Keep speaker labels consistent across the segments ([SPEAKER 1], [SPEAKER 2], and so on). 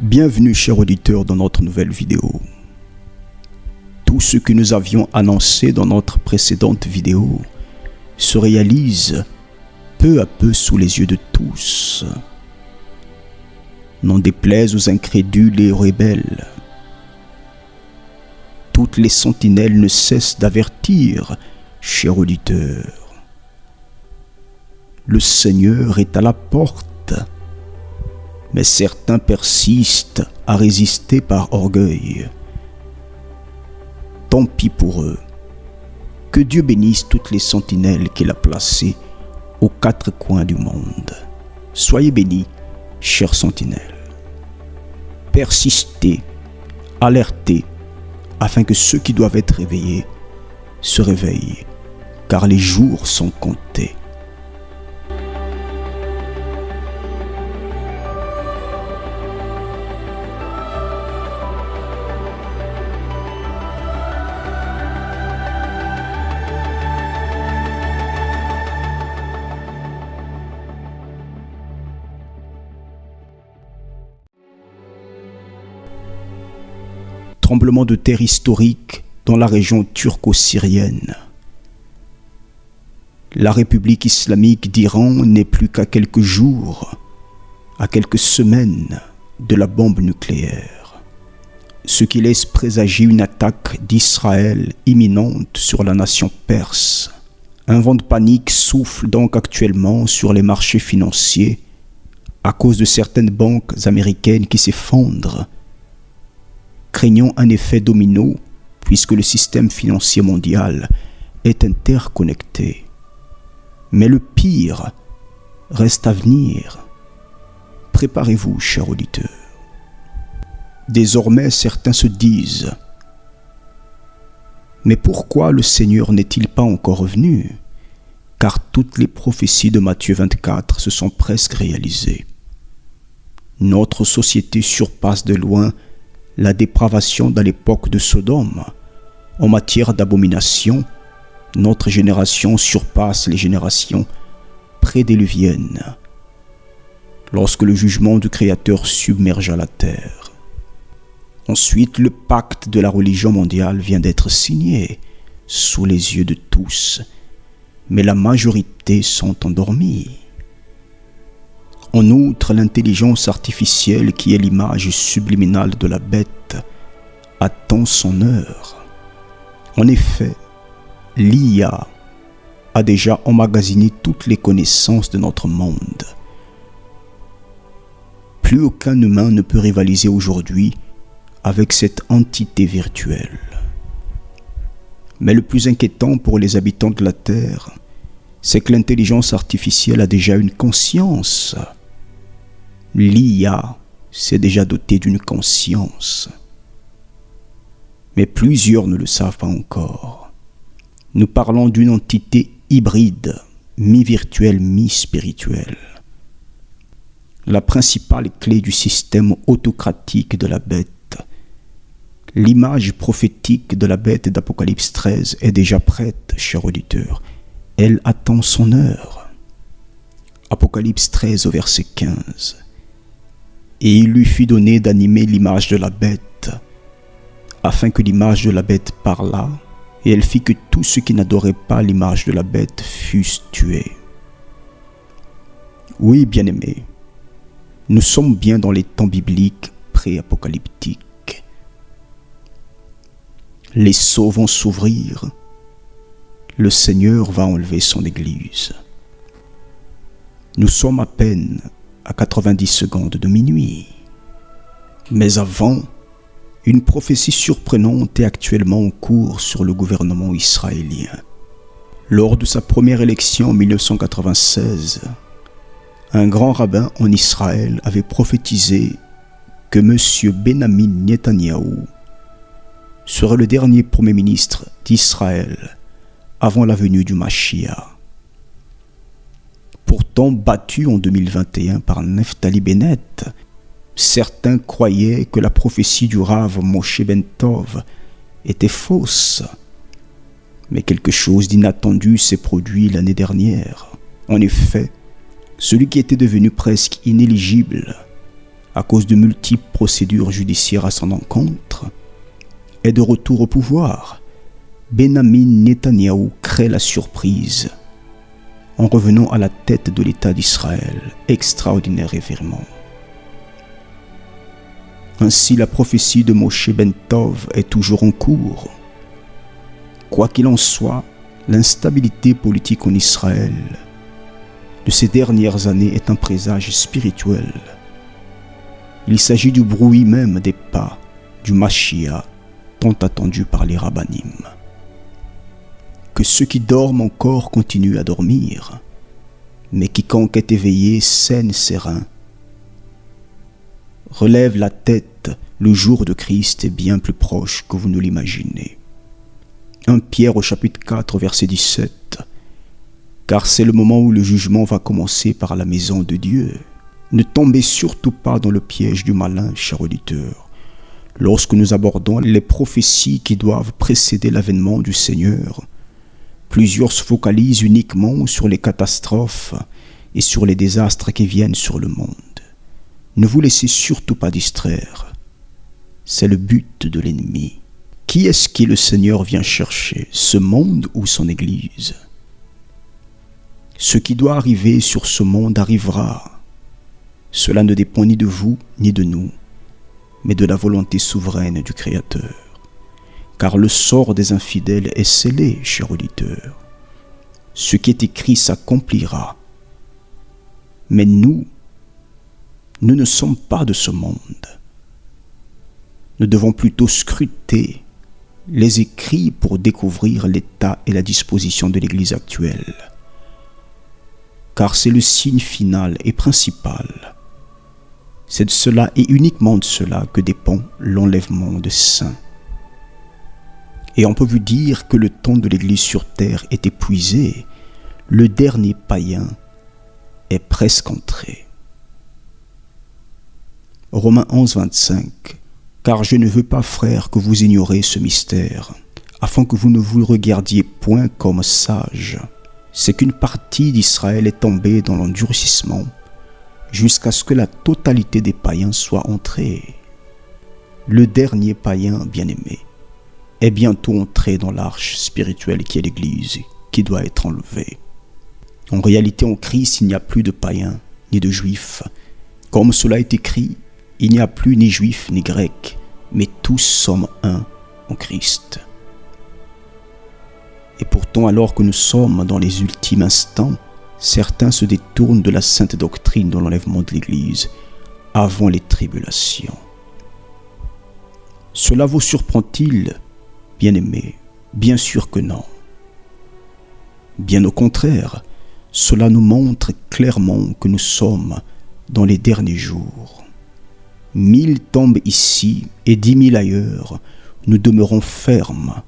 [SPEAKER 1] Bienvenue chers auditeurs dans notre nouvelle vidéo. Tout ce que nous avions annoncé dans notre précédente vidéo se réalise peu à peu sous les yeux de tous. N'en déplaise aux incrédules et aux rebelles. Toutes les sentinelles ne cessent d'avertir, chers auditeurs. Le Seigneur est à la porte. Mais certains persistent à résister par orgueil. Tant pis pour eux. Que Dieu bénisse toutes les sentinelles qu'il a placées aux quatre coins du monde. Soyez bénis, chers sentinelles. Persistez, alertez, afin que ceux qui doivent être réveillés se réveillent, car les jours sont comptés. Tremblement de terre historique dans la région turco-syrienne. La République islamique d'Iran n'est plus qu'à quelques jours, à quelques semaines de la bombe nucléaire, ce qui laisse présager une attaque d'Israël imminente sur la nation perse. Un vent de panique souffle donc actuellement sur les marchés financiers à cause de certaines banques américaines qui s'effondrent, craignant un effet domino puisque le système financier mondial est interconnecté. Mais le pire reste à venir. Préparez-vous, chers auditeurs. Désormais, certains se disent « Mais pourquoi le Seigneur n'est-il pas encore revenu ?» Car toutes les prophéties de Matthieu 24 se sont presque réalisées. Notre société surpasse de loin la dépravation dans l'époque de Sodome. En matière d'abomination, notre génération surpasse les générations prédiluviennes, lorsque le jugement du Créateur submergea la terre. Ensuite, le pacte de la religion mondiale vient d'être signé sous les yeux de tous, mais la majorité sont endormis. En outre, l'intelligence artificielle, qui est l'image subliminale de la bête, attend son heure. En effet, l'IA a déjà emmagasiné toutes les connaissances de notre monde. Plus aucun humain ne peut rivaliser aujourd'hui avec cette entité virtuelle. Mais le plus inquiétant pour les habitants de la Terre, c'est que l'intelligence artificielle a déjà une conscience. L'IA s'est déjà dotée d'une conscience. Mais plusieurs ne le savent pas encore. Nous parlons d'une entité hybride, mi-virtuelle, mi-spirituelle. La principale clé du système autocratique de la bête, l'image prophétique de la bête d'Apocalypse 13 est déjà prête, chers auditeurs. Elle attend son heure. Apocalypse 13 au verset 15. Et il lui fut donné d'animer l'image de la bête, afin que l'image de la bête parlât, et elle fit que tous ceux qui n'adoraient pas l'image de la bête fussent tués. Oui, bien-aimés, nous sommes bien dans les temps bibliques pré-apocalyptiques. Les sceaux vont s'ouvrir, le Seigneur va enlever son Église. Nous sommes à peine à 90 secondes de minuit. Mais avant, une prophétie surprenante est actuellement en cours sur le gouvernement israélien. Lors de sa première élection en 1996, un grand rabbin en Israël avait prophétisé que M. Benjamin Netanyahou serait le dernier premier ministre d'Israël avant la venue du Mashiach. Pourtant battu en 2021 par Naftali Bennett, certains croyaient que la prophétie du Rav Moshe Ben Tov était fausse. Mais quelque chose d'inattendu s'est produit l'année dernière. En effet, celui qui était devenu presque inéligible à cause de multiples procédures judiciaires à son encontre, est de retour au pouvoir, Benyamin Netanyahou crée la surprise en revenant à la tête de l'État d'Israël, extraordinaire événement. Ainsi, la prophétie de Moshe ben Tov est toujours en cours. Quoi qu'il en soit, l'instabilité politique en Israël de ces dernières années est un présage spirituel. Il s'agit du bruit même des pas du Mashiach, tant attendu par les rabbinim. Que ceux qui dorment encore continuent à dormir, mais quiconque est éveillé saigne ses reins. Relève la tête, le jour de Christ est bien plus proche que vous ne l'imaginez. 1 Pierre au chapitre 4, verset 17. Car c'est le moment où le jugement va commencer par la maison de Dieu. Ne tombez surtout pas dans le piège du malin, cher auditeur. Lorsque nous abordons les prophéties qui doivent précéder l'avènement du Seigneur, plusieurs se focalisent uniquement sur les catastrophes et sur les désastres qui viennent sur le monde. Ne vous laissez surtout pas distraire. C'est le but de l'ennemi. Qui est-ce que le Seigneur vient chercher, ce monde ou son Église? Ce qui doit arriver sur ce monde arrivera. Cela ne dépend ni de vous ni de nous, mais de la volonté souveraine du Créateur. Car le sort des infidèles est scellé, cher auditeur. Ce qui est écrit s'accomplira. Mais nous ne sommes pas de ce monde. Nous devons plutôt scruter les écrits pour découvrir l'état et la disposition de l'Église actuelle. Car c'est le signe final et principal. C'est de cela et uniquement de cela que dépend l'enlèvement des saints. Et on peut vous dire que le temps de l'Église sur terre est épuisé. Le dernier païen est presque entré. Romains 11, 25. Car je ne veux pas, frères, que vous ignorez ce mystère, afin que vous ne vous regardiez point comme sages. C'est qu'une partie d'Israël est tombée dans l'endurcissement, jusqu'à ce que la totalité des païens soit entrée. Le dernier païen bien-aimé est bientôt entré dans l'arche spirituelle qui est l'Église, qui doit être enlevée. En réalité, en Christ, il n'y a plus de païens ni de juifs. Comme cela est écrit, il n'y a plus ni juifs ni grecs, mais tous sommes un en Christ. Et pourtant, alors que nous sommes dans les ultimes instants, certains se détournent de la sainte doctrine de l'enlèvement de l'Église avant les tribulations. Cela vous surprend-il, bien-aimés? Bien sûr que non. Bien au contraire, cela nous montre clairement que nous sommes dans les derniers jours. 1000 tombent ici et 10 000 ailleurs, nous demeurons fermes.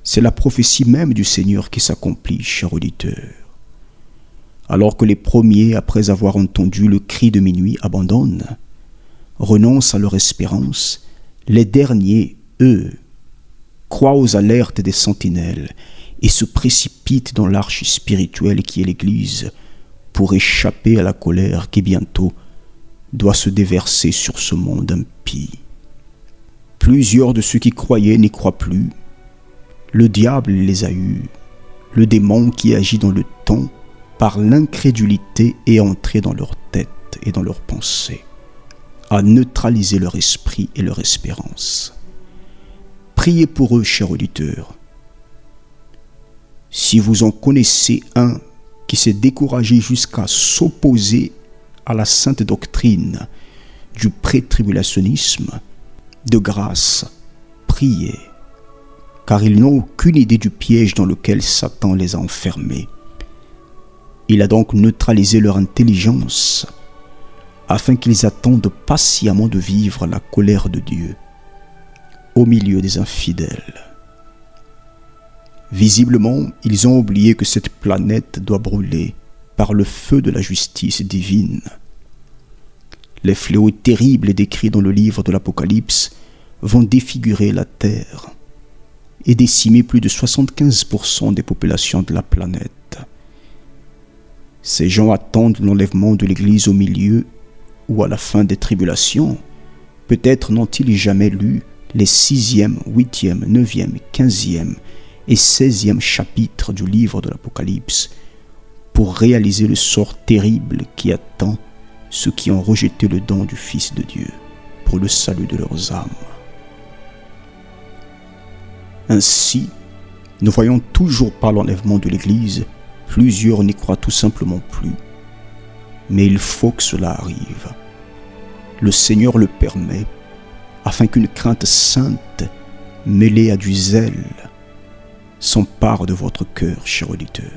[SPEAKER 1] C'est la prophétie même du Seigneur qui s'accomplit, cher auditeur. Alors que les premiers, après avoir entendu le cri de minuit, abandonnent, renoncent à leur espérance, les derniers, eux, croient aux alertes des sentinelles et se précipitent dans l'arche spirituelle qui est l'Église pour échapper à la colère qui bientôt doit se déverser sur ce monde impie. Plusieurs de ceux qui croyaient n'y croient plus. Le diable les a eus. Le démon qui agit dans le temps par l'incrédulité est entré dans leur tête et dans leurs pensées, à neutraliser leur esprit et leur espérance. Priez pour eux, chers auditeurs. Si vous en connaissez un qui s'est découragé jusqu'à s'opposer à la sainte doctrine du pré-tribulationnisme, de grâce, priez, car ils n'ont aucune idée du piège dans lequel Satan les a enfermés. Il a donc neutralisé leur intelligence afin qu'ils attendent patiemment de vivre la colère de Dieu au milieu des infidèles. Visiblement, ils ont oublié que cette planète doit brûler par le feu de la justice divine. Les fléaux terribles décrits dans le livre de l'Apocalypse vont défigurer la terre et décimer plus de 75% des populations de la planète. Ces gens attendent l'enlèvement de l'Église au milieu ou à la fin des tribulations, peut-être n'ont-ils jamais lu les 6e, 8e, 9e, 15e et 16e chapitres du livre de l'Apocalypse pour réaliser le sort terrible qui attend ceux qui ont rejeté le don du Fils de Dieu pour le salut de leurs âmes. Ainsi, ne voyant toujours pas l'enlèvement de l'Église, plusieurs n'y croient tout simplement plus. Mais il faut que cela arrive. Le Seigneur le permet, afin qu'une crainte sainte, mêlée à du zèle, s'empare de votre cœur, cher auditeur.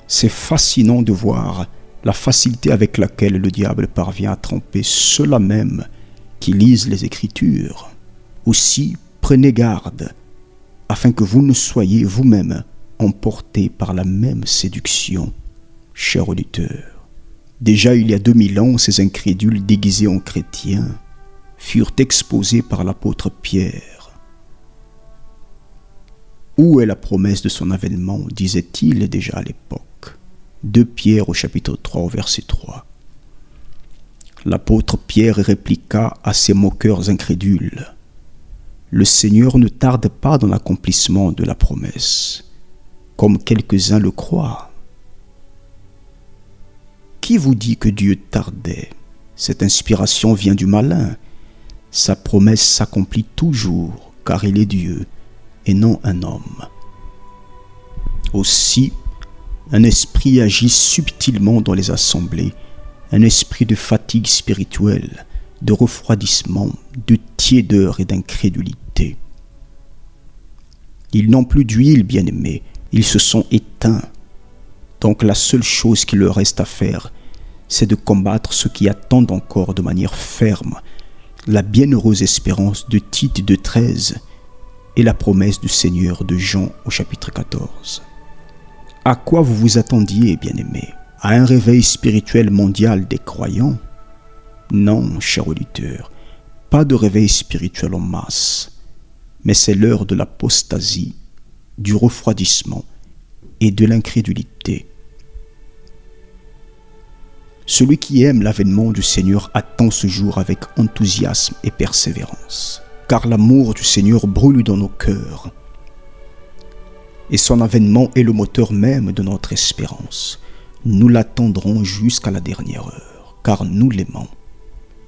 [SPEAKER 1] C'est fascinant de voir la facilité avec laquelle le diable parvient à tromper ceux-là même qui lisent les Écritures. Aussi, prenez garde, afin que vous ne soyez vous-même emportés par la même séduction, cher auditeur. Déjà il y a 2000 ans, ces incrédules déguisés en chrétiens furent exposés par l'apôtre Pierre. Où est la promesse de son avènement, disait-il déjà à l'époque. 2 Pierre au chapitre 3 au verset 3. L'apôtre Pierre répliqua à ces moqueurs incrédules. Le Seigneur ne tarde pas dans l'accomplissement de la promesse, comme quelques-uns le croient. Qui vous dit que Dieu tardait? Cette inspiration vient du malin. Sa promesse s'accomplit toujours, car il est Dieu et non un homme. Aussi, un esprit agit subtilement dans les assemblées, un esprit de fatigue spirituelle, de refroidissement, de tiédeur et d'incrédulité. Ils n'ont plus d'huile, bien-aimés, ils se sont éteints. Donc la seule chose qu'il leur reste à faire, c'est de combattre ceux qui attendent encore de manière ferme la bienheureuse espérance de Tite 2,13 et la promesse du Seigneur de Jean au chapitre 14. À quoi vous vous attendiez, bien-aimés? À un réveil spirituel mondial des croyants? Non, cher auditeur, pas de réveil spirituel en masse, mais c'est l'heure de l'apostasie, du refroidissement et de l'incrédulité. Celui qui aime l'avènement du Seigneur attend ce jour avec enthousiasme et persévérance, car l'amour du Seigneur brûle dans nos cœurs, et son avènement est le moteur même de notre espérance. Nous l'attendrons jusqu'à la dernière heure, car nous l'aimons,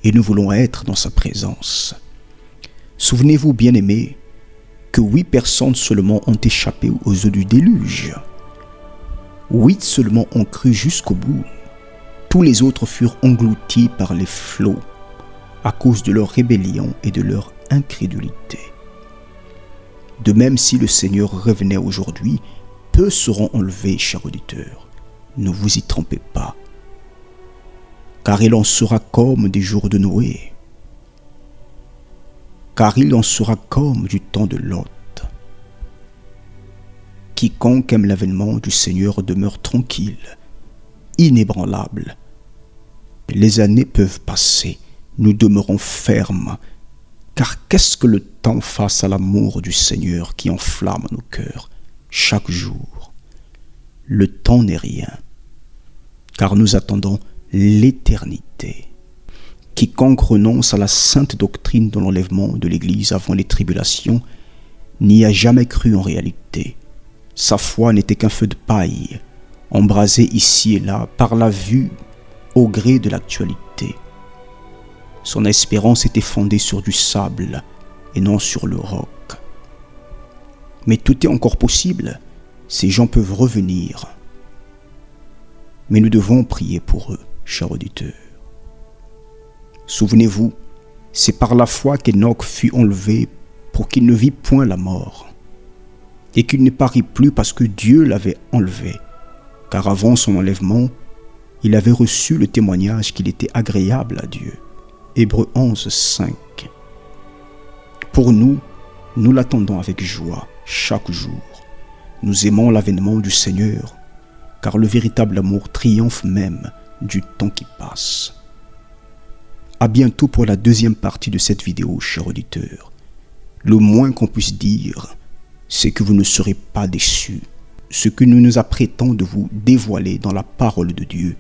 [SPEAKER 1] et nous voulons être dans sa présence. Souvenez-vous, bien-aimés, que 8 personnes seulement ont échappé aux eaux du déluge. 8 seulement ont cru jusqu'au bout. Tous les autres furent engloutis par les flots à cause de leur rébellion et de leur incrédulité. De même, si le Seigneur revenait aujourd'hui, peu seront enlevés, chers auditeurs. Ne vous y trompez pas, car il en sera comme des jours de Noé, car il en sera comme du temps de Lot. Quiconque aime l'avènement du Seigneur demeure tranquille, inébranlable. Les années peuvent passer, nous demeurons fermes, car qu'est-ce que le temps face à l'amour du Seigneur qui enflamme nos cœurs chaque jour? Le temps n'est rien, car nous attendons l'éternité. Quiconque renonce à la sainte doctrine de l'enlèvement de l'Église avant les tribulations n'y a jamais cru en réalité. Sa foi n'était qu'un feu de paille, embrasé ici et là par la vue au gré de l'actualité. Son espérance était fondée sur du sable et non sur le roc. Mais tout est encore possible, ces gens peuvent revenir. Mais nous devons prier pour eux, chers auditeurs. Souvenez-vous, c'est par la foi qu'Enoch fut enlevé pour qu'il ne vit point la mort, et qu'il ne parut plus parce que Dieu l'avait enlevé, car avant son enlèvement, il avait reçu le témoignage qu'il était agréable à Dieu. Hébreux 11, 5. Pour nous, nous l'attendons avec joie chaque jour. Nous aimons l'avènement du Seigneur, car le véritable amour triomphe même du temps qui passe. À bientôt pour la deuxième partie de cette vidéo, chers auditeurs. Le moins qu'on puisse dire, c'est que vous ne serez pas déçus. Ce que nous nous apprêtons de vous dévoiler dans la parole de Dieu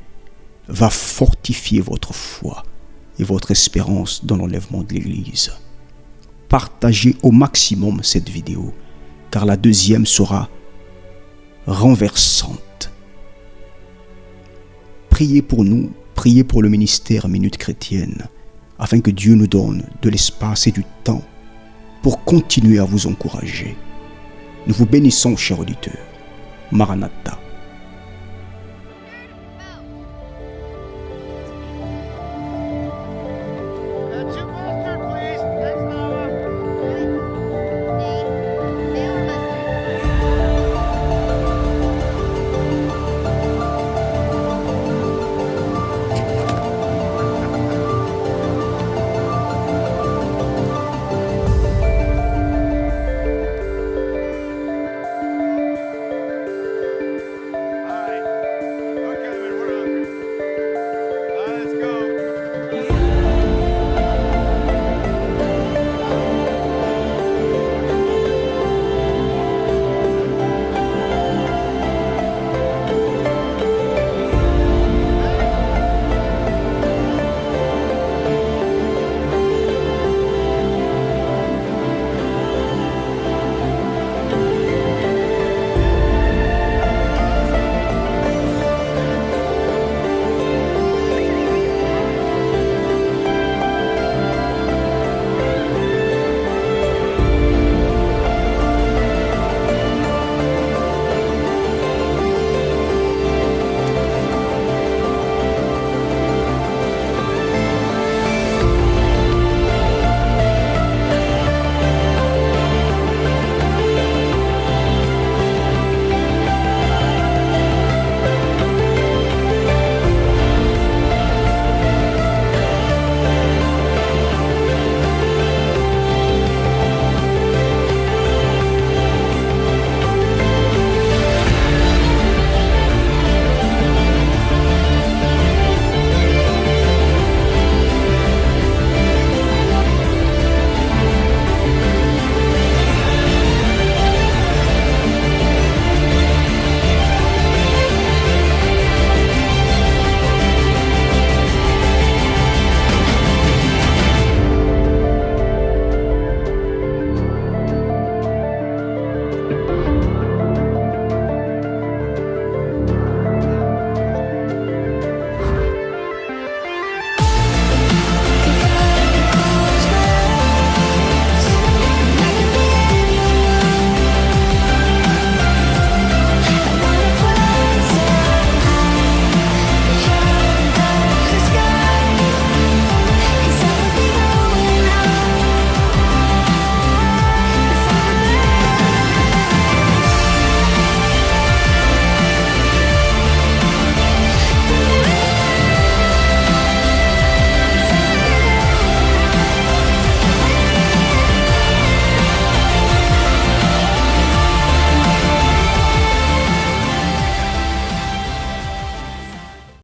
[SPEAKER 1] va fortifier votre foi et votre espérance dans l'enlèvement de l'Église. Partagez au maximum cette vidéo, car la deuxième sera renversante. Priez pour nous, priez pour le ministère Minute Chrétienne, afin que Dieu nous donne de l'espace et du temps pour continuer à vous encourager. Nous vous bénissons, chers auditeurs. Maranatha.